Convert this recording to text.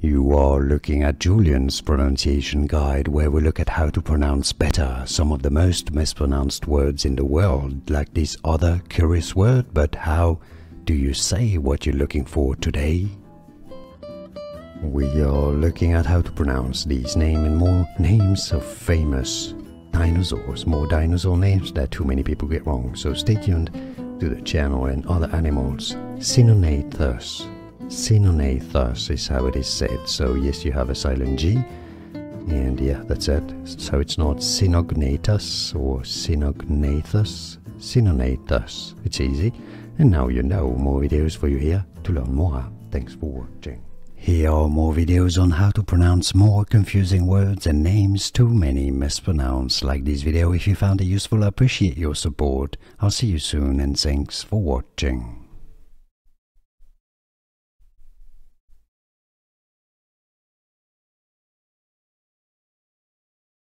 You are looking at Julian's pronunciation guide, where we look at how to pronounce better some of the most mispronounced words in the world, like this other curious word. But how do you say what you're looking for today? We are looking at how to pronounce these names and more names of famous dinosaurs, more dinosaur names that too many people get wrong. So stay tuned to the channel and other animals. Cynognathus. Cynognathus is how it is said. So yes, you have a silent G, and yeah, that's it. So it's not Cynognathus or Cynognathus. Cynognathus. It's easy. And now you know. More videos for you here to learn more. Thanks for watching. Here are more videos on how to pronounce more confusing words and names too many mispronounced. Like this video if you found it useful. I appreciate your support. I'll see you soon, and thanks for watching.